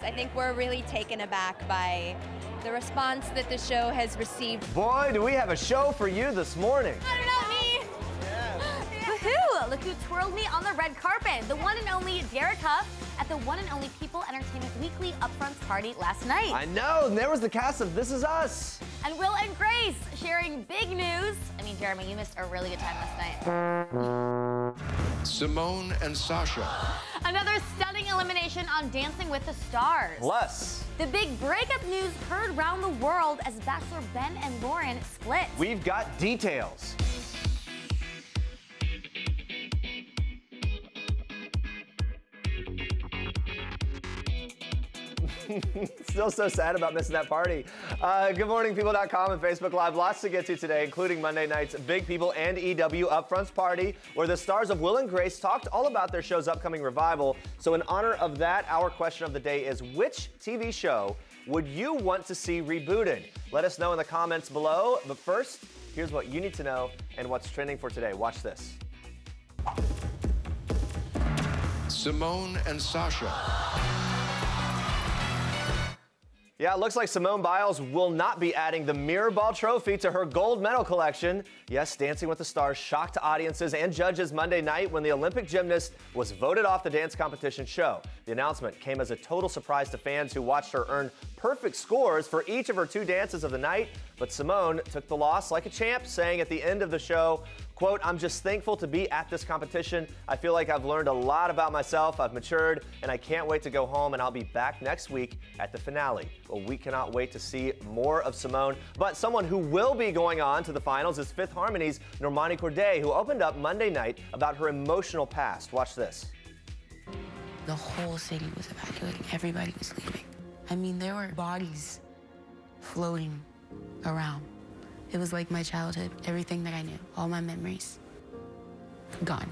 I think we're really taken aback by the response that the show has received. Boy, do we have a show for you this morning. I don't know, me. Woohoo! Look who twirled me on the red carpet. The one and only Hough at the one and only People Entertainment Weekly Upfronts party last night. I know, and there was the cast of This Is Us. And Will and Grace sharing big news. I mean, Jeremy, you missed a really good time last night. Simone and Sasha. Another stunning elimination on Dancing with the Stars. Plus, the big breakup news heard around the world as Bachelor Ben and Lauren split. We've got details. Still so sad about missing that party. GoodMorningPeople.com and Facebook Live. Lots to get to today, including Monday night's Big People and EW Upfronts party, where the stars of Will and Grace talked all about their show's upcoming revival. So in honor of that, our question of the day is, which TV show would you want to see rebooted? Let us know in the comments below. But first, here's what you need to know and what's trending for today. Watch this. Simone and Sasha. Yeah, it looks like Simone Biles will not be adding the mirror ball trophy to her gold medal collection. Yes, Dancing with the Stars shocked audiences and judges Monday night when the Olympic gymnast was voted off the dance competition show. The announcement came as a total surprise to fans who watched her earn perfect scores for each of her 2 dances of the night. But Simone took the loss like a champ, saying at the end of the show, quote, "I'm just thankful to be at this competition. I feel like I've learned a lot about myself. I've matured, and I can't wait to go home, and I'll be back next week at the finale." Well, we cannot wait to see more of Simone. But someone who will be going on to the finals is Fifth Harmony's Normani Corday, who opened up Monday night about her emotional past. Watch this. The whole city was evacuating. Everybody was leaving. I mean, there were bodies floating around. It was like my childhood, everything that I knew, all my memories, gone.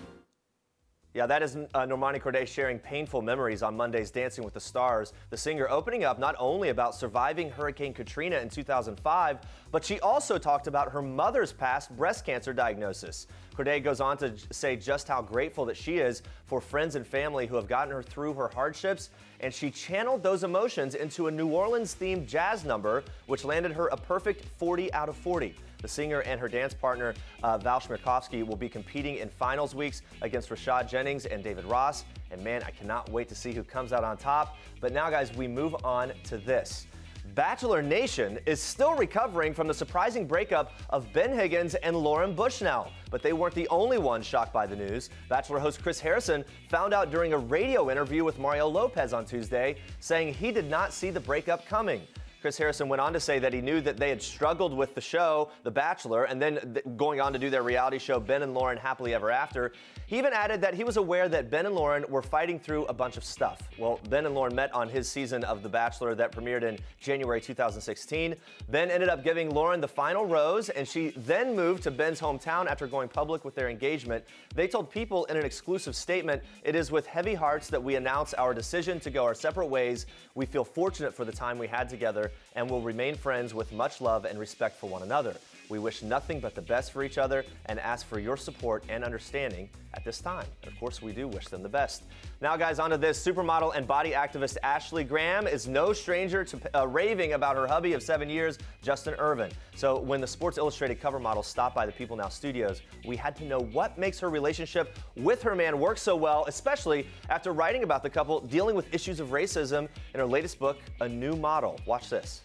Yeah, that is Normani Corday sharing painful memories on Monday's Dancing with the Stars. The singer opening up not only about surviving Hurricane Katrina in 2005, but she also talked about her mother's past breast cancer diagnosis. Corday goes on to say just how grateful that she is for friends and family who have gotten her through her hardships, and she channeled those emotions into a New Orleans-themed jazz number, which landed her a perfect 40 out of 40. The singer and her dance partner, Val Schmirkovsky, will be competing in finals weeks against Rashad Jennings and David Ross. And man, I cannot wait to see who comes out on top. But now, guys, we move on to this. Bachelor Nation is still recovering from the surprising breakup of Ben Higgins and Lauren Bushnell. But they weren't the only ones shocked by the news. Bachelor host Chris Harrison found out during a radio interview with Mario Lopez on Tuesday, saying he did not see the breakup coming. Chris Harrison went on to say that he knew that they had struggled with the show, The Bachelor, and then going on to do their reality show, Ben and Lauren Happily Ever After. He even added that he was aware that Ben and Lauren were fighting through a bunch of stuff. Well, Ben and Lauren met on his season of The Bachelor that premiered in January 2016. Ben ended up giving Lauren the final rose, and she then moved to Ben's hometown after going public with their engagement. They told People in an exclusive statement, "It is with heavy hearts that we announce our decision to go our separate ways. We feel fortunate for the time we had together and will remain friends with much love and respect for one another. We wish nothing but the best for each other and ask for your support and understanding at this time." And of course, we do wish them the best. Now, guys, onto this. Supermodel and body activist Ashley Graham is no stranger to raving about her hubby of 7 years, Justin Irvin. So when the Sports Illustrated cover model stopped by the People Now studios, we had to know what makes her relationship with her man work so well, especially after writing about the couple dealing with issues of racism in her latest book, A New Model. Watch this.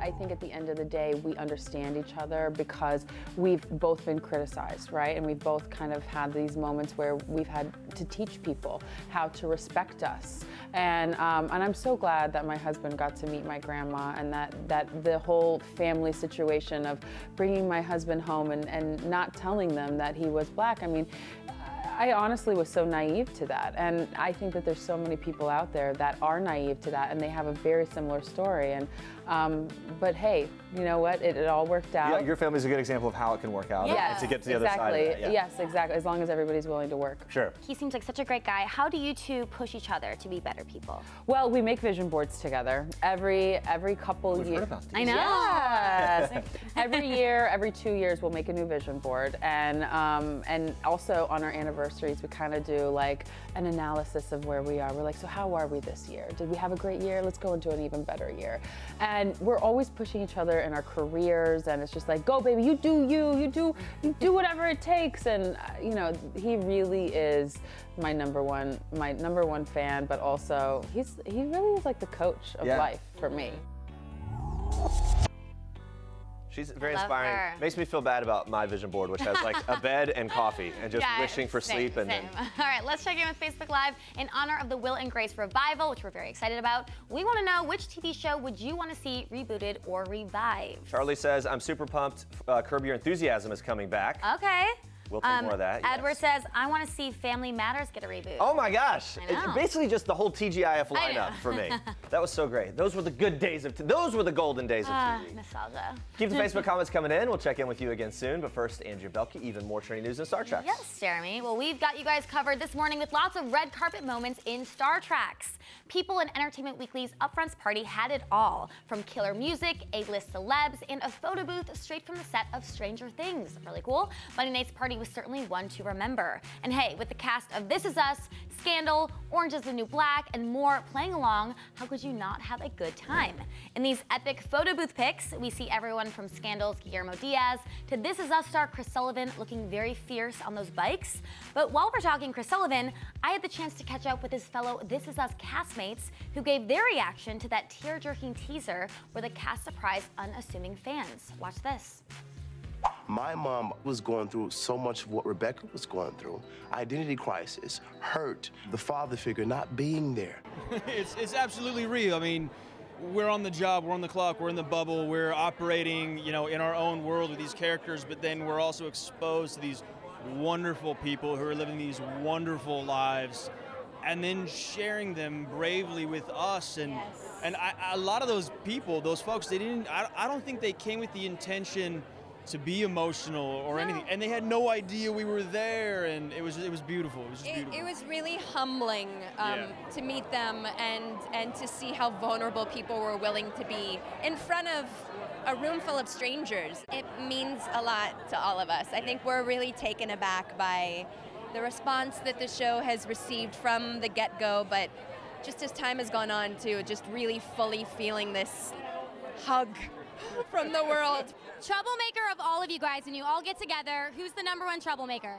I think at the end of the day, we understand each other because we've both been criticized, right? And we've both kind of had these moments where we've had to teach people how to respect us. And I'm so glad that my husband got to meet my grandma, and that the whole family situation of bringing my husband home and not telling them that he was black. I mean, I honestly was so naive to that, and I think that there's so many people out there that are naive to that, and they have a very similar story. And but hey, you know what? It all worked out. Yeah, your family's a good example of how it can work out. Yes, and to get to the other side of that. Yeah. Yes, exactly. As long as everybody's willing to work. Sure. He seems like such a great guy. How do you two push each other to be better people? Well, we make vision boards together every couple years. We've heard about these. I know. Yes. Every year, every 2 years, we'll make a new vision board, and also on our anniversary. anniversaries, we kind of do like an analysis of where we are. We're like, so how are we this year? Did we have a great year? Let's go into an even better year. And we're always pushing each other in our careers, and it's just like, go baby, you do you, you do whatever it takes. And you know, he really is my number one fan, but also he really is like the coach of life for me. She's very inspiring. Her. Makes me feel bad about my vision board, which has like a bed and coffee and just wishing for sleep. And then... All right, let's check in with Facebook Live in honor of the Will and Grace revival, which we're very excited about. We want to know, which TV show would you want to see rebooted or revived? Charlie says, I'm super pumped. Curb Your Enthusiasm is coming back. Okay. We'll take more of that. Edward says, I want to see Family Matters get a reboot. Oh my gosh. Basically just the whole TGIF lineup for me. That was so great. Those were the good days of those were the golden days of TV. Nostalgia. Keep the Facebook comments coming in. We'll check in with you again soon. But first, Andrea Boehlke, even more trending news in Star Trek. Yes, Jeremy. Well, we've got you guys covered this morning with lots of red carpet moments in Star Treks. People in Entertainment Weekly's Upfronts party had it all, from killer music, A-list celebs, and a photo booth straight from the set of Stranger Things. Really cool. Monday night's party was certainly one to remember. And hey, with the cast of This Is Us, Scandal, Orange is the New Black, and more playing along, how could you not have a good time? In these epic photo booth pics, we see everyone from Scandal's Guillermo Diaz to This Is Us star Chris Sullivan looking very fierce on those bikes. But while we're talking Chris Sullivan, I had the chance to catch up with his fellow This Is Us castmates who gave their reaction to that tear-jerking teaser where the cast surprised unassuming fans. Watch this. My mom was going through so much of what Rebecca was going through. Identity crisis, hurt, the father figure not being there. It's absolutely real. I mean, we're on the job, we're on the clock, we're in the bubble, we're operating, you know, in our own world with these characters, but then we're also exposed to these wonderful people who are living these wonderful lives and then sharing them bravely with us. And a lot of those people, those folks, I don't think they came with the intention to be emotional or anything, and they had no idea we were there, and it was beautiful. It was just beautiful. It was really humbling to meet them and to see how vulnerable people were willing to be in front of a room full of strangers. It means a lot to all of us. I think we're really taken aback by the response that the show has received from the get-go, but just as time has gone on to just really fully feeling this hug from the world. Troublemaker of all of you guys, when you all get together, who's the #1 troublemaker?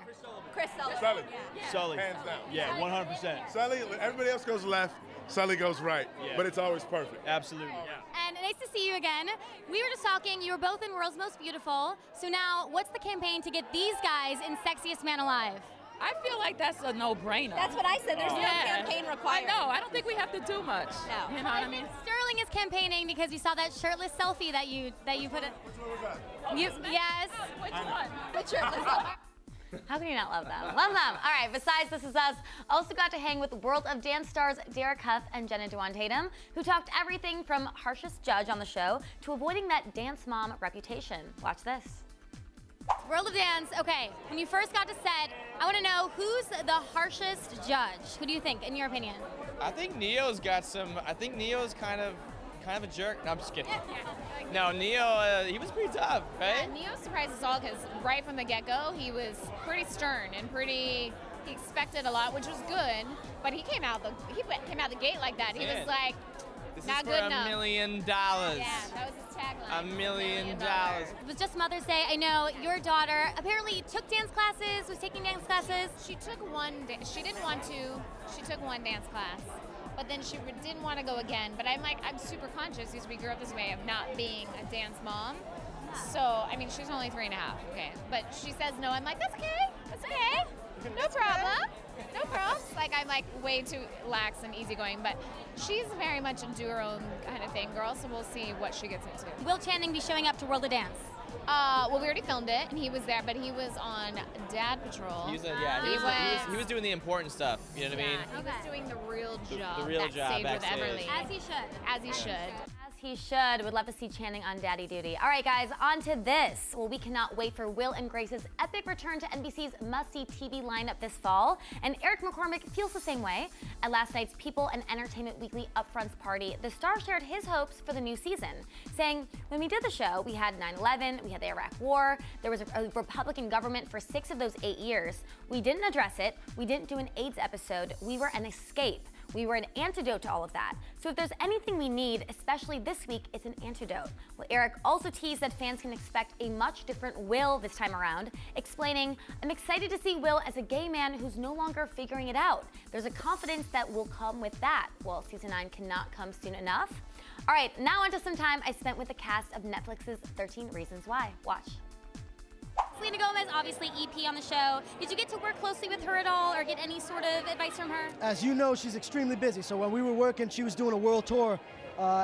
Chris Sullivan. Sully. Yeah. Sully. Hands down. Yeah, 100%. Sully, everybody else goes left, Sully goes right, Yeah. but it's always perfect. Absolutely. Yeah. And nice to see you again. We were just talking, you were both in World's Most Beautiful. So now, what's the campaign to get these guys in Sexiest Man Alive? I feel like that's a no-brainer. That's what I said. There's no campaign required. I know. I don't think we have to do much. No. You know what I mean? Sterling is campaigning because we saw that shirtless selfie that you put it. Which one was that? Yes. Which one? The shirtless selfie. How can you not love them? Love them. All right, besides This Is Us, also got to hang with World of Dance stars Derek Hough and Jenna Dewan Tatum, who talked everything from harshest judge on the show to avoiding that dance mom reputation. Watch this. World of Dance. Okay, when you first got to set, I want to know who's the harshest judge. Who do you think, in your opinion? I think Neo's got some. I think Neo's kind of a jerk. No, I'm just kidding. No, Neo, he was pretty tough, right? Yeah, Neo surprised us all because right from the get-go, he was pretty stern and he expected a lot, which was good. But he came out the gate like that. He was like, this not is good for enough. $1 million. Yeah, that was his tagline. $1 million. It was just Mother's Day. I know your daughter apparently took dance classes, was taking dance classes. She took she didn't want to. She took one dance class. But then she didn't want to go again. But I'm super conscious because we grew up this way of not being a dance mom. So, I mean, she's only 3.5, okay. But she says no. I'm like, that's okay. That's okay. No problem. No problem. Like, I'm like way too lax and easygoing. But she's very much a do her own kind of thing, girl. So we'll see what she gets into. Will Channing be showing up to World of Dance? Well, we already filmed it, and he was there, but he was on Dad Patrol. He was doing the important stuff. You know what I mean? He was doing the real job. The real that job stayed with backstage. Everly. As he should. As he should. As he should. Would love to see Channing on Daddy Duty. All right, guys, on to this. Well, we cannot wait for Will and Grace's epic return to NBC's must-see TV lineup this fall, and Eric McCormack feels the same way. At last night's People and Entertainment Weekly Upfronts party, the star shared his hopes for the new season, saying, when we did the show, we had 9/11, we had the Iraq War, there was a Republican government for 6 of those 8 years. We didn't address it, we didn't do an AIDS episode, we were an escape. We were an antidote to all of that. So if there's anything we need, especially this week, it's an antidote. Well, Eric also teased that fans can expect a much different Will this time around, explaining, I'm excited to see Will as a gay man who's no longer figuring it out. There's a confidence that will come with that. Well, season 9 cannot come soon enough. All right, now onto some time I spent with the cast of Netflix's 13 Reasons Why. Watch. Selena Gomez, obviously EP on the show. Did you get to work closely with her at all or get any sort of advice from her? As you know, she's extremely busy. So when we were working, she was doing a world tour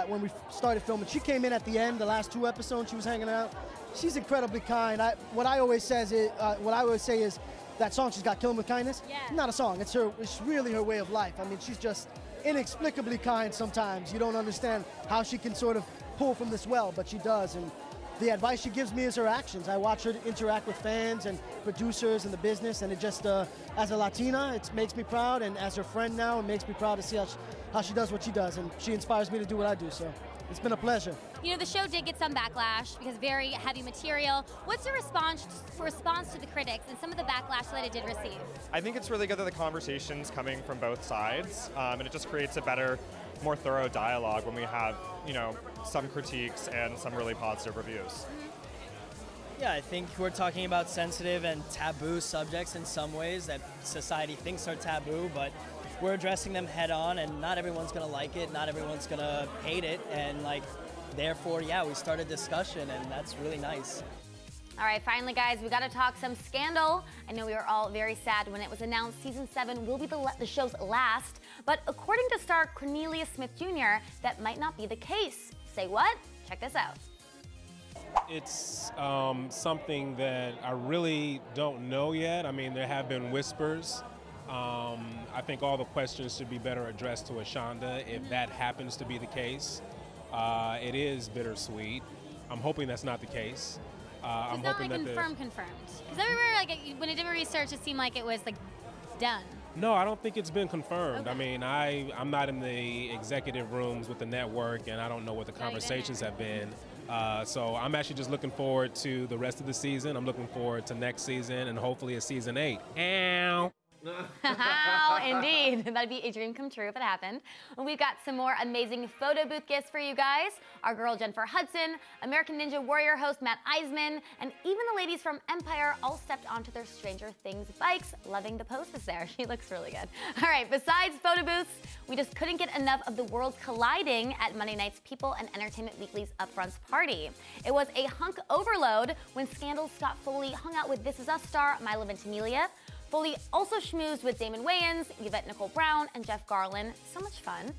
when we started filming. She came in at the end, the last 2 episodes, she was hanging out. She's incredibly kind. What I always say is that song she's got, Killing with Kindness, not a song. It's really her way of life. I mean, she's just inexplicably kind sometimes. You don't understand how she can sort of pull from this well, but she does. And the advice she gives me is her actions. I watch her interact with fans and producers and the business, and it just, as a Latina, it makes me proud, and as her friend now, it makes me proud to see how she does what she does, and she inspires me to do what I do, so it's been a pleasure. You know, the show did get some backlash because very heavy material. What's your response to the critics and some of the backlash that it did receive? I think it's really good that the conversation's coming from both sides, and it just creates a better, more thorough dialogue when we have, you know, some critiques and some really positive reviews. Yeah, I think we're talking about sensitive and taboo subjects in some ways that society thinks are taboo, but we're addressing them head on, and not everyone's gonna like it, not everyone's gonna hate it, and therefore, yeah, we started discussion, and that's really nice. All right, finally, guys, we got to talk some Scandal. I know we were all very sad when it was announced season 7 will be the show's last, but according to star Cornelius Smith Jr., that might not be the case. Say what? Check this out. It's something that I really don't know yet. I mean, there have been whispers. I think all the questions should be better addressed to Ashonda if that happens to be the case. It is bittersweet. I'm hoping that's not the case. It's not confirmed. Because everywhere, when I did my research, it seemed like it was done. No, I don't think it's been confirmed. Okay. I mean, I'm not in the executive rooms with the network, and I don't know what the conversations have been. So I'm actually just looking forward to the rest of the season. I'm looking forward to next season and hopefully a season 8. Ow. Indeed, that'd be a dream come true if it happened. And we've got some more amazing photo booth gifts for you guys. Our girl Jennifer Hudson, American Ninja Warrior host Matt Eisman, and even the ladies from Empire all stepped onto their Stranger Things bikes. Loving the poses there. She looks really good. All right, besides photo booths, we just couldn't get enough of the worlds colliding at Monday night's People and Entertainment Weekly's Upfronts party. It was a hunk overload when Scandal's Scott Foley hung out with This Is Us star Milo Ventimiglia. Foley also schmoozed with Damon Wayans, Yvette Nicole Brown, and Jeff Garlin. So much fun.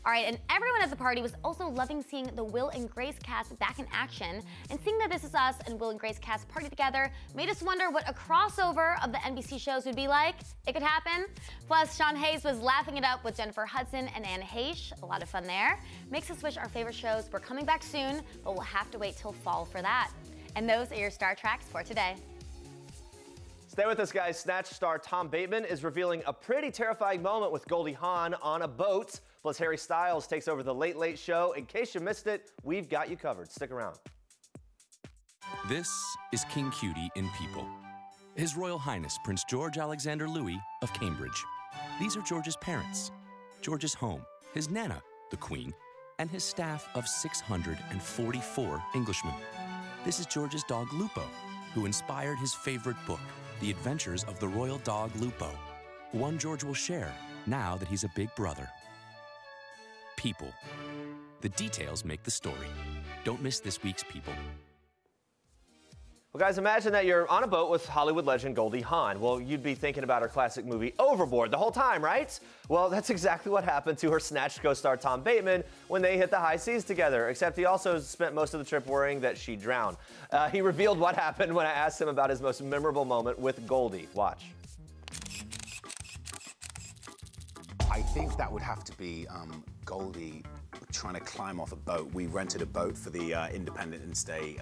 All right, and everyone at the party was also loving seeing the Will and Grace cast back in action, and seeing that This Is Us and Will and Grace cast party together made us wonder what a crossover of the NBC shows would be like. It could happen. Plus, Sean Hayes was laughing it up with Jennifer Hudson and Anne Heche. A lot of fun there. Makes us wish our favorite shows were coming back soon, but we'll have to wait till fall for that. And those are your Star Tracks for today. Stay with us, guys. Snatch star Tom Bateman is revealing a pretty terrifying moment with Goldie Hawn on a boat. Plus, Harry Styles takes over the Late Late Show. In case you missed it, we've got you covered. Stick around. This is King Cutie in People. His Royal Highness Prince George Alexander Louis of Cambridge. These are George's parents, George's home, his Nana, the Queen, and his staff of 644 Englishmen. This is George's dog Lupo, who inspired his favorite book, The Adventures of the Royal Dog Lupo, one George will share now that he's a big brother. People. The details make the story. Don't miss this week's People. Well, guys, imagine that you're on a boat with Hollywood legend Goldie Hawn. Well, you'd be thinking about her classic movie Overboard the whole time, right? Well, that's exactly what happened to her Snatched co-star Tom Bateman when they hit the high seas together, except he also spent most of the trip worrying that she'd drown. He revealed what happened when I asked him about his most memorable moment with Goldie. Watch. I think that would have to be Goldie trying to climb off a boat. We rented a boat for the Independence Day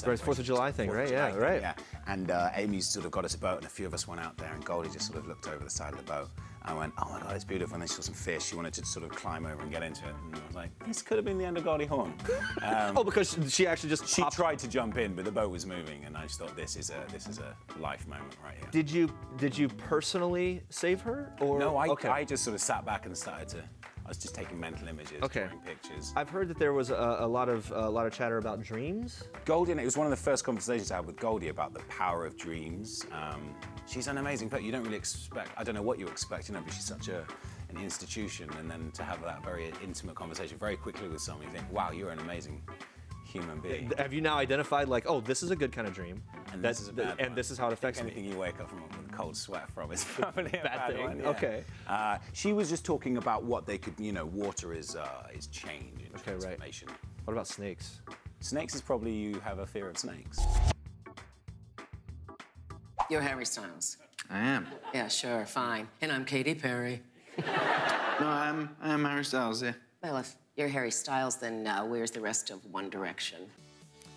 Right, 4th of July thing, right? Yeah, right. Yeah. And Amy sort of got us a boat, and a few of us went out there, and Goldie just sort of looked over the side of the boat. I went, oh my God, it's beautiful. And then she saw some fish. She wanted to sort of climb over and get into it. And I was like, this could have been the end of Goldie Hawn. Oh, because she actually just tried to jump in, but the boat was moving, and I just thought this is a life moment right here. Did you personally save her, or no? I just sort of sat back and started to. I was just taking mental images, drawing pictures. I've heard that there was a lot of chatter about dreams. Goldie, and it was one of the first conversations I had with Goldie about the power of dreams. She's an amazing person. You don't really expect. I don't know what you expect, but she's such an institution, and then to have that very intimate conversation very quickly with someone, you think, wow, you're an amazing human being. Have you now identified, like, oh, this is a good kind of dream, and this is a bad one. And this is how it affects me? Anything you wake up from with a cold sweat from is probably a bad thing. One, yeah. Okay. She was just talking about what they could, water is change and transformation. What about snakes? Snakes is probably you have a fear of snakes. You're Harry Styles. I am. Yeah, sure, fine. And I'm Katy Perry. No, I am Harry Styles, yeah. Well, if you're Harry Styles, then where's the rest of One Direction?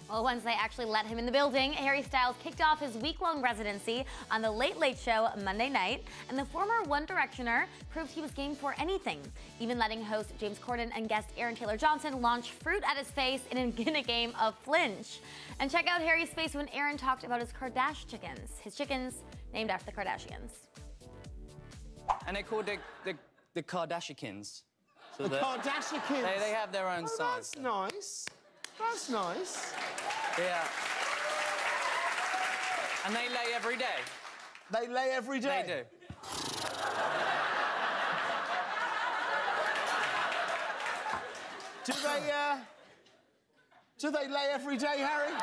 Well, once they actually let him in the building, Harry Styles kicked off his week-long residency on The Late Late Show Monday night, and the former One Directioner proved he was game for anything, even letting host James Corden and guest Aaron Taylor-Johnson launch fruit at his face in a game of flinch. And check out Harry's face when Aaron talked about his Kardashian chickens, his chickens named after the Kardashians. And they're called the Kardashians. So the Kardashians? They have their own song. That's nice. That's nice. Yeah. And they lay every day. They lay every day? They do. Do they lay every day, Harry?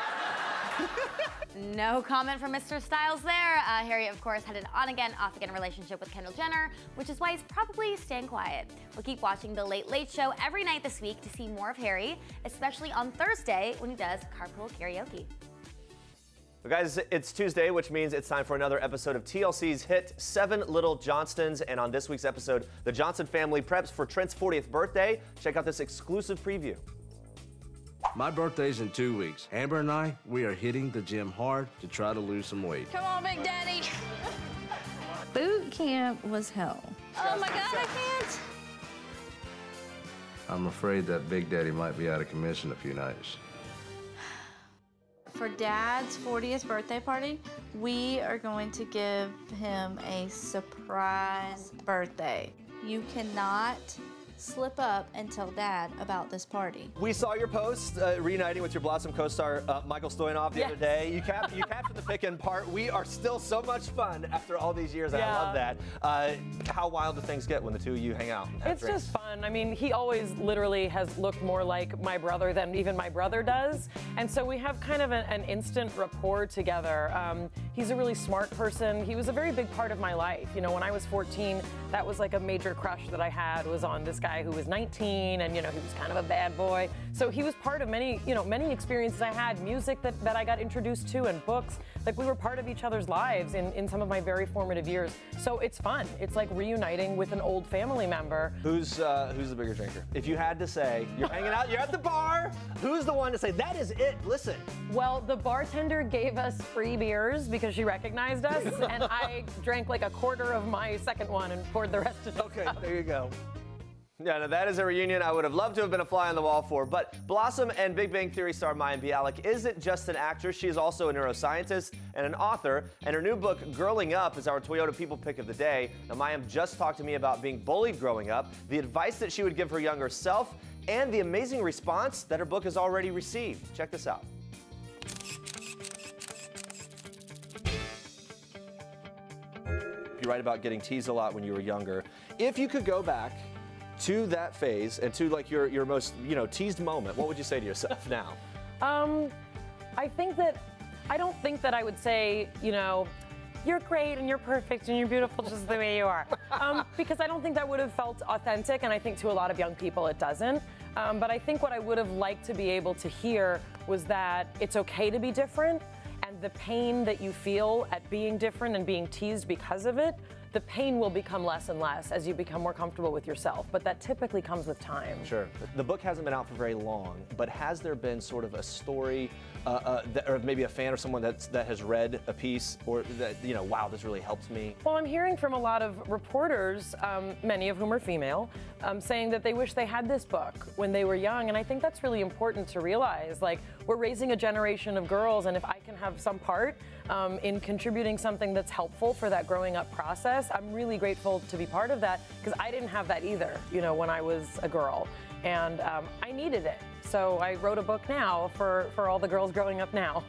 No comment from Mr. Styles there. Harry, of course, had an on-again, off-again relationship with Kendall Jenner, which is why he's probably staying quiet. We'll keep watching The Late Late Show every night this week to see more of Harry, especially on Thursday when he does carpool karaoke. Well, guys, it's Tuesday, which means it's time for another episode of TLC's hit 7 Little Johnstons. And on this week's episode, the Johnson family preps for Trent's 40th birthday. Check out this exclusive preview. My birthday's in 2 weeks. Amber and I, we are hitting the gym hard to try to lose some weight. Come on, Big Daddy. Boot camp was hell. Oh my God, I can't. I'm afraid that Big Daddy might be out of commission a few nights. For Dad's 40th birthday party, we are going to give him a surprise birthday. You cannot slip up and tell Dad about this party. We saw your post reuniting with your Blossom co-star Michael Stoyanov the other day. You captioned the pick and part. We are still so much fun after all these years. And I love that. How wild do things get when the two of you hang out? It's just fun. I mean, he always literally has looked more like my brother than even my brother does. And so we have kind of an instant rapport together. He's a really smart person. He was a very big part of my life. You know, when I was 14, that was like a major crush that I had, was on this guy who was 19, and he was kind of a bad boy. So he was part of many experiences I had, music that I got introduced to, and books. Like, we were part of each other's lives in some of my very formative years. So it's fun. It's like reuniting with an old family member. Who's the bigger drinker? If you had to say, you're hanging out, you're at the bar, who's the one to say, that is it, listen? Well, the bartender gave us free beers because she recognized us, and I drank like a quarter of my second one and poured the rest of it. Okay, there you go. Yeah, now that is a reunion I would have loved to have been a fly on the wall for, but Blossom and Big Bang Theory star Mayim Bialik isn't just an actress, she is also a neuroscientist and an author, and her new book, Girling Up, is our Toyota People Pick of the Day. Now, Mayim just talked to me about being bullied growing up, the advice that she would give her younger self, and the amazing response that her book has already received. Check this out. You write about getting teased a lot when you were younger. If you could go back to that phase and to like your most teased moment, what would you say to yourself now? I don't think that I would say, you're great and you're perfect and you're beautiful just the way you are. Because I don't think that would have felt authentic, and I think to a lot of young people it doesn't. But I think what I would have liked to be able to hear was that it's okay to be different, and the pain that you feel at being different and being teased because of it, the pain will become less and less as you become more comfortable with yourself, but that typically comes with time. Sure. The book hasn't been out for very long, but has there been sort of a story, or maybe a fan or someone that has read a piece, or that, you know, wow, this really helped me? Well, I'm hearing from a lot of reporters, many of whom are female, saying that they wish they had this book when they were young, and I think that's really important to realize. Like, we're raising a generation of girls, and if I can have some part in contributing something that's helpful for that growing up process, I'm really grateful to be part of that, because I didn't have that either, you know, when I was a girl, and I needed it. So I wrote a book now for all the girls growing up now.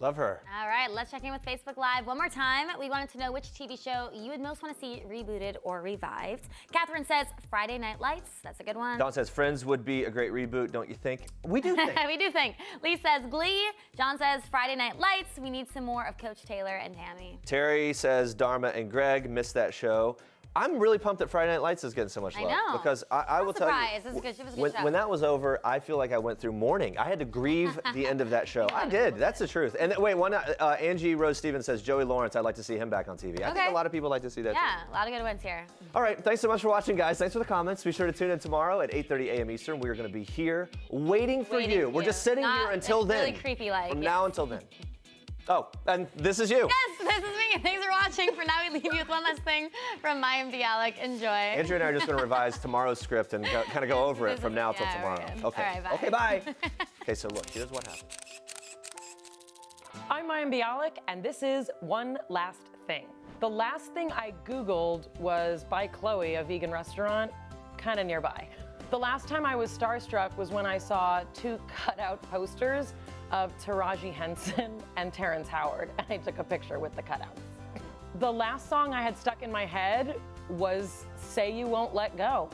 Love her. All right, let's check in with Facebook Live one more time. We wanted to know which TV show you would most want to see rebooted or revived. Catherine says Friday Night Lights. That's a good one. Dawn says Friends would be a great reboot, don't you think? We do think. We do think. Lee says Glee. John says Friday Night Lights. We need some more of Coach Taylor and Tammy. Terry says Dharma and Greg missed that show. I'm really pumped that Friday Night Lights is getting so much love. I know. Because I will tell you, It was a good show. when that was over, I feel like I went through mourning. I had to grieve the end of that show. I did. That's the truth. And wait, Angie Rose Stevens says Joey Lawrence. I'd like to see him back on TV. I think a lot of people like to see that too. Yeah, a lot of good ones here. All right, thanks so much for watching, guys. Thanks for the comments. Be sure to tune in tomorrow at 8:30 a.m. Eastern. We are going to be here waiting for you. We're just sitting here until then. Really creepy like. From now until then. Oh, and this is you. Yes, this is me. Thanks for watching. For now, we leave you with one last thing from Mayim Bialik. Enjoy. Andrea and I are just going to revise tomorrow's script and kind of go over it from now till tomorrow. Okay. All right, bye. Okay, bye. Okay, so look, here's what happened. I'm Mayim Bialik, and this is One Last Thing. The last thing I Googled was by Chloe, a vegan restaurant, kind of nearby. The last time I was starstruck was when I saw 2 cutout posters of Taraji Henson and Terrence Howard, and I took a picture with the cutouts. The last song I had stuck in my head was Say You Won't Let Go.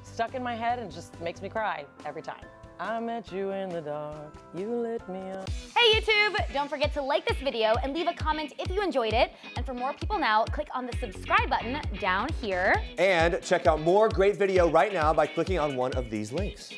Stuck in my head and just makes me cry every time. I met you in the dark, you lit me up. Hey YouTube, don't forget to like this video and leave a comment if you enjoyed it. And for more people now, click on the subscribe button down here. And check out more great video right now by clicking on one of these links.